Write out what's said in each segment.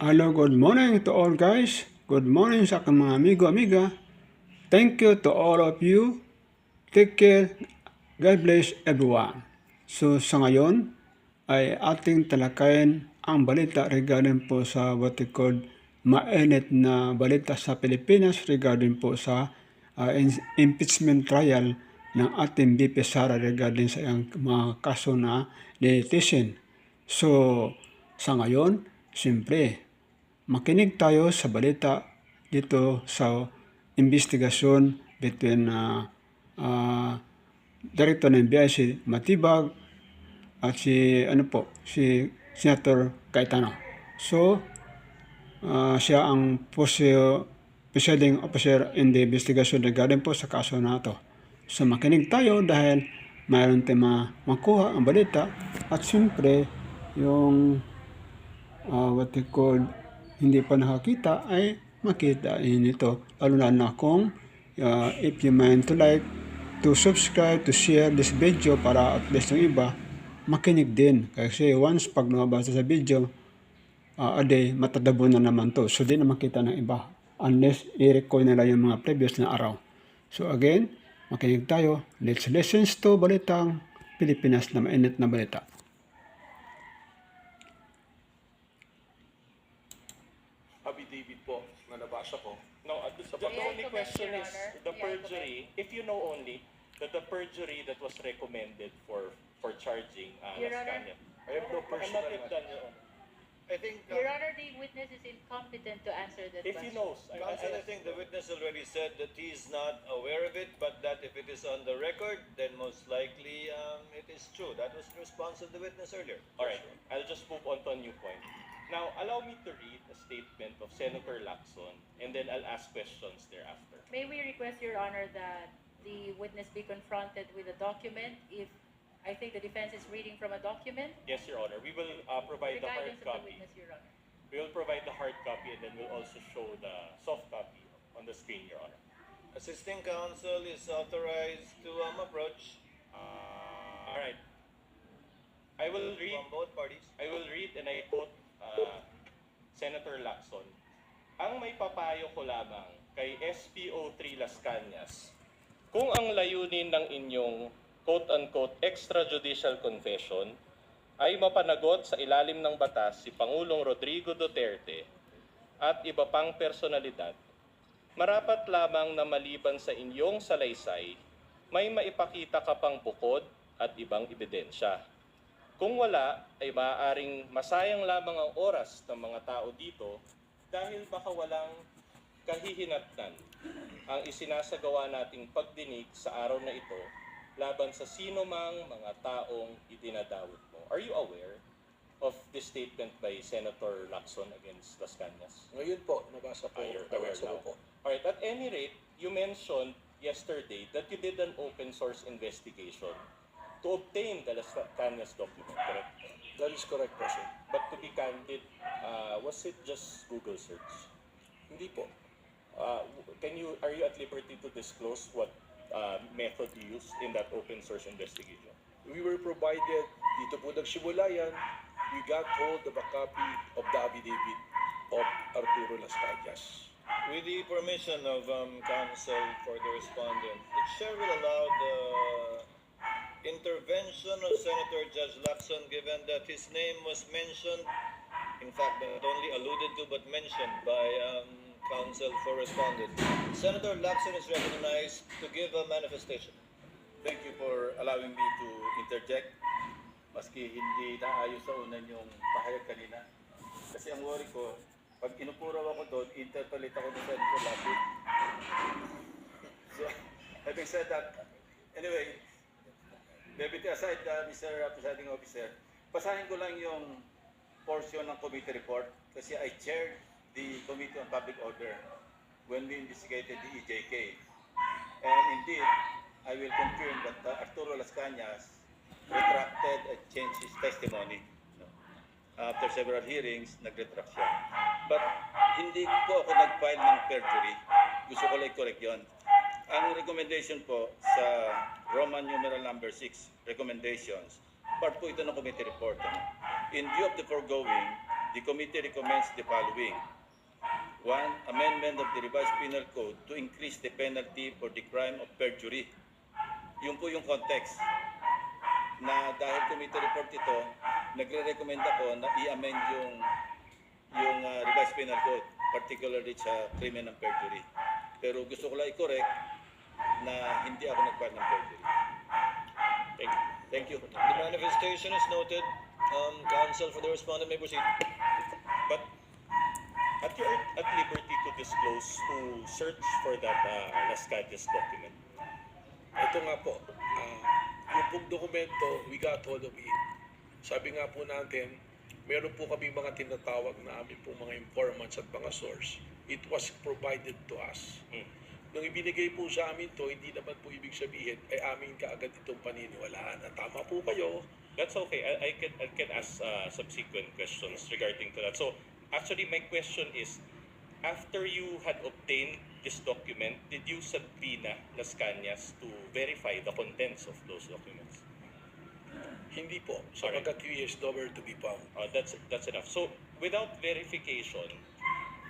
Hello, good morning to all guys. Good morning sa aking mga amigo-amiga. Thank you to all of you. Take care. God bless everyone. So sa ngayon ay ating talakayin ang balita regarding po sa what we call mainit na balita sa Pilipinas regarding po sa impeachment trial ng ating VP Sara regarding sa mga kaso na netizen. So sa ngayon, siyempre, makinig tayo sa balita dito sa investigasyon between Director ng NBI si Matibag at si Senator Cayetano. So, siya ang presiding officer in the investigation regarding po sa kaso na ito. So, makinig tayo dahil mayroon tayong makuha ang balita at siyempre yung what we call hindi pa nakakita ay makita ito. Lalo na kung if you mind to like, to subscribe, to share this video para at least yung iba makinig din. Kasi once pag nabasa sa video, a day, matadabo na naman to. So di na makita ng iba unless i-record nila yung mga previous na araw. So again, makinig tayo. Let's listen to balitang Pilipinas na mainit na balita. Affidavit po na nabasa ko. No, the only question is the perjury, if you know only that the perjury that was recommended for charging Your Honor, Lascania. I have no personal done, Your Honor. I think, Your Honor, the witness is incompetent to answer that If question. he knows, Counsel, I think the witness already said that he is not aware of it, but that if it is on the record, then most likely it is true. That was the response of the witness earlier. all right, I'll just move on to a new point. Now, allow me to read a statement of Senator Lacson, and then I'll ask questions thereafter. May we request, Your Honor, that the witness be confronted with a document if I think the defense is reading from a document? Yes, Your Honor. We will provide The the hard guidance of the copy. witness, Your Honor. We will provide the hard copy, and then we'll also show the soft copy on the screen, Your Honor. Assisting counsel is authorized to approach All right. I will read. from both parties. I will read and I quote Senator Lacson. Ang may papayo ko lamang kay SPO3 Las Cañas, kung ang layunin ng inyong quote-unquote extrajudicial confession ay mapanagot sa ilalim ng batas si Pangulong Rodrigo Duterte at iba pang personalidad, marapat lamang na maliban sa inyong salaysay, may maipakita ka pang bukod at ibang ebidensya. Kung wala, ay maaaring masayang lamang ang oras ng mga tao dito dahil baka walang kahihinatnan ang isinasagawa nating pagdinig sa araw na ito laban sa sino mang mga taong idinadawit mo. Are you aware of this statement by Senator Lacson against Las Cañas? Ngayon po, nabasa po. You're aware nabasa now. ko po. Alright, at any rate, you mentioned yesterday that you did an open source investigation to obtain the Las Cañas document, correct? That is correct, President. But to be candid, was it just Google search? Hindi po. Are you at liberty to disclose what method you used in that open source investigation? We were provided, dito po nagsimula yan, we got hold of a copy of the affidavit of Arturo Las Cañas. With the permission of counsel for the respondent, the chair will allow the intervention of Senator Judge Lacson given that his name was mentioned, in fact not only alluded to but mentioned by counsel for respondent. Senator Lacson is recognized to give a manifestation. Thank you for allowing me to interject. Maski hindi naayos sa unan yung pahayag kanina. Kasi ang worry ko, pag inupuraw ako doon, interpolate ako doon sa Lapid. So, having said that, anyway, levity aside, Mr. Presiding Officer, basahin ko lang yung portion ng committee report kasi I chaired the Committee on Public Order when we investigated the EJK. And indeed, I will confirm that Arturo Las Cañas retracted and changed his testimony. After several hearings, nag-retract siya. But hindi po ako nag-file ng perjury. Gusto ko lang correct yun. Ang recommendation po sa Roman numeral number 6, recommendations, part po ito ng committee report. In view of the foregoing, the committee recommends the following. One, amendment of the revised penal code to increase the penalty for the crime of perjury. Yun po yung context na dahil committee report ito, nagre-recommend ako na i-amend yung revised penal code, particularly sa krimen ng perjury. Pero gusto ko lang i-correct na hindi ako nag-file ng perjury. Thank you. The manifestation is noted. Counsel for the respondent may proceed. But at you at liberty to disclose who searched for that Las Cañas document? Ito nga po, yung pong dokumento, we got hold of it. Sabi nga po natin, meron po kami mga tinatawag na amin pong mga informants at mga source. It was provided to us. Nung ibinigay po sa amin to, hindi naman po ibig sabihin ay amin kaagad itong paniniwalaan. At tama po kayo. That's okay. I can ask subsequent questions regarding to that. So actually, my question is, after you had obtained this document, did you subpoena Las Cañas to verify the contents of those documents? Hindi po, Sorry. sapagkat he is nowhere to be found. That's enough. So without verification,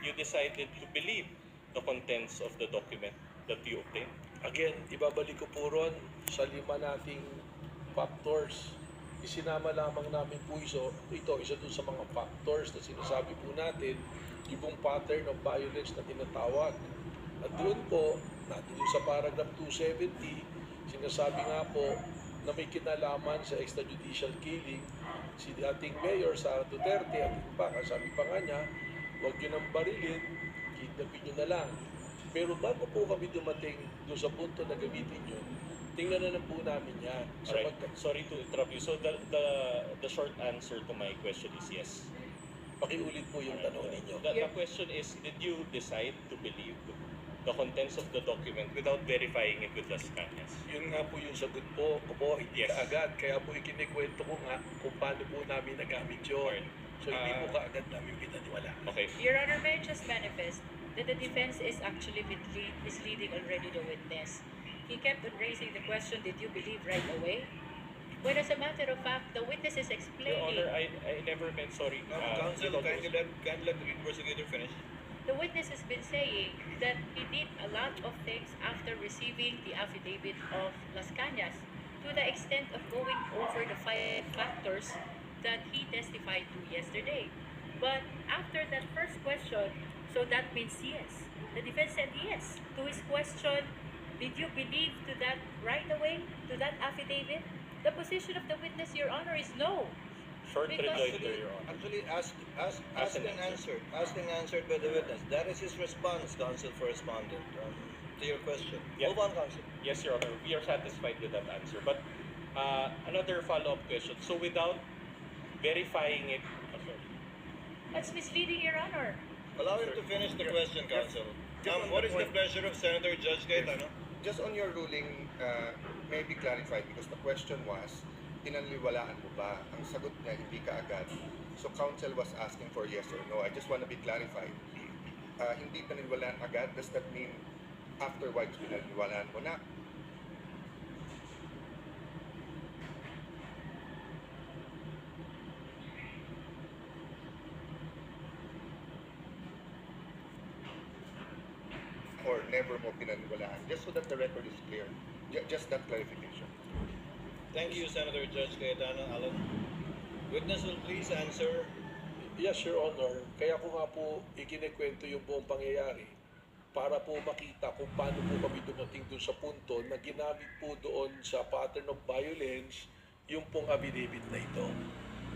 you decided to believe the contents of the document that you obtained. Again, ibabalik ko po ron sa 5 nating factors. Isinama lamang namin po ito isa dun sa mga factors na sinasabi po natin, yung pattern of violence na tinatawag. At doon po, doon sa paragraph 270, sinasabi nga po na may kinalaman sa extrajudicial killing si dating Mayor Sara Duterte at sabi pa nga niya, huwag nyo nang barilin, kidnapin nyo na lang. Pero bago po kami dumating doon sa punto na gamitin yun, tingnan na po namin yan. Alright. Sorry to interrupt you. So the short answer to my question is yes. Pakiulit po yung tanong ninyo. The question is, did you decide to believe the contents of the document without verifying it with Las Cañas? Yun nga po yung sagot po hindi Yes. kaagad. Kaya po ikinikwento ko nga kung paano po namin nagamit yun. So hindi po kaagad namin pinaniwala. Okay. Your Honor, may I just manifest that the defense is actually misleading already the witness. He kept on raising the question, did you believe right away? When as a matter of fact, the witness is Your explaining. Honor, I never meant, sorry. Counsel, Your Honor, kindly let the prosecutor finish. The witness has been saying that he did a lot of things after receiving the affidavit of Las Cañas to the extent of going over the 5 factors that he testified to yesterday. But after that first question, so that means yes. The defense said yes to his question, did you believe to that right away, to that affidavit? The position of the witness, Your Honor, is no. short Because- rejoinder, Your Honor. Actually, asked Asked and and answered. Asked and answered by the witness. That is his response, counsel for respondent, to your question. Yeah. Move on, counsel. Yes, Your Honor, we are satisfied with that answer. But another follow-up question. So without verifying it, sorry. That's misleading, Your Honor. Allow him to finish the question, counsel. What is the pleasure of Senator Judge Cayetano? Just on your ruling, may be clarified because the question was, pinanliwalaan mo ba? Ang sagot niya, hindi ka agad. So counsel was asking for yes or no. I just want to be clarified. Hindi pinanliwalaan agad, does that mean afterwards pinanliwalaan mo na? Or never mo pinanliwalaan? Just so that the record is clear. Just that clarification. Thank you, Senator Judge Cayetano. Alan. Witness will please answer. Yes, Your Honor. Kaya ko nga po ikinikwento yung buong pangyayari para po makita kung paano po kami dumating doon sa punto na ginamit po doon sa pattern of violence yung pong affidavit na ito.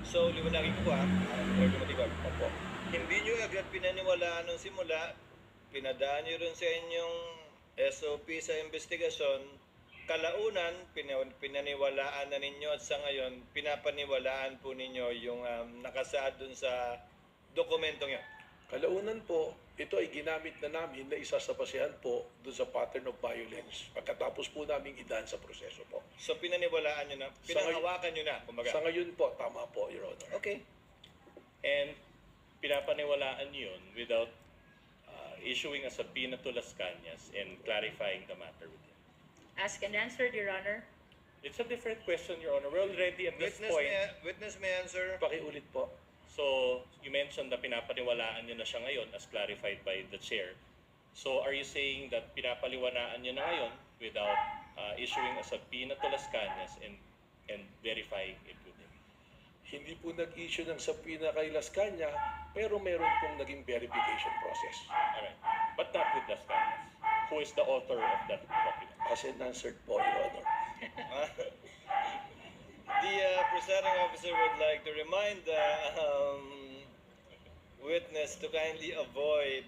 So, liwanagin ko Lord Matibag. Opo. Hindi nyo agad pinaniwalaan nung simula, pinadaan nyo rin sa inyong SOP sa investigasyon, kalaunan, pinaniwalaan na ninyo at sa ngayon, pinapaniwalaan po ninyo yung nakasaad dun sa dokumentong yun. Kalaunan po, ito ay ginamit na namin na isa sa basehan po doon sa pattern of violence pagkatapos po namin idaan sa proseso po. So, pinaniwalaan nyo na, pinangawakan nyo na, kumbaga. Sa ngayon po, tama po, Your Honor. Okay. And pinapaniwalaan yun without issuing a subpoena to Las Cañas and clarifying the matter with him. Ask and answered, Your Honor. It's a different question, Your Honor. We're already at this Witness point. may answer. Pakiulit po. So, you mentioned na pinapaniwalaan nyo na siya ngayon as clarified by the chair. So, are you saying that pinapaliwanaan nyo na ngayon without issuing a subpoena to Las Cañas and verifying it with him? Hindi po nag-issue ng subpoena kay Las Cañas, pero meron pong naging verification process. Alright. But not with Las Cañas. Who is the author of that document? As unanswered po, Your Honor. The presiding officer would like to remind the witness to kindly avoid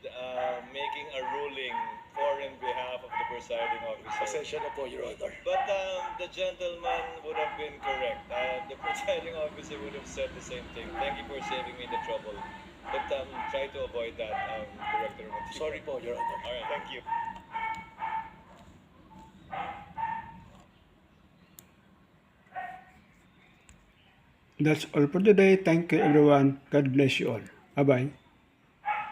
making a ruling for and behalf of the presiding officer. Pasensya na po, Your Honor. But the gentleman would have been correct. The presiding officer would have said the same thing. Thank you for saving me the trouble. But try to avoid that, Director Matiba. Sorry po, Your Honor. All right, thank you. That's all for today. Thank you everyone. God bless you all. Bye-bye.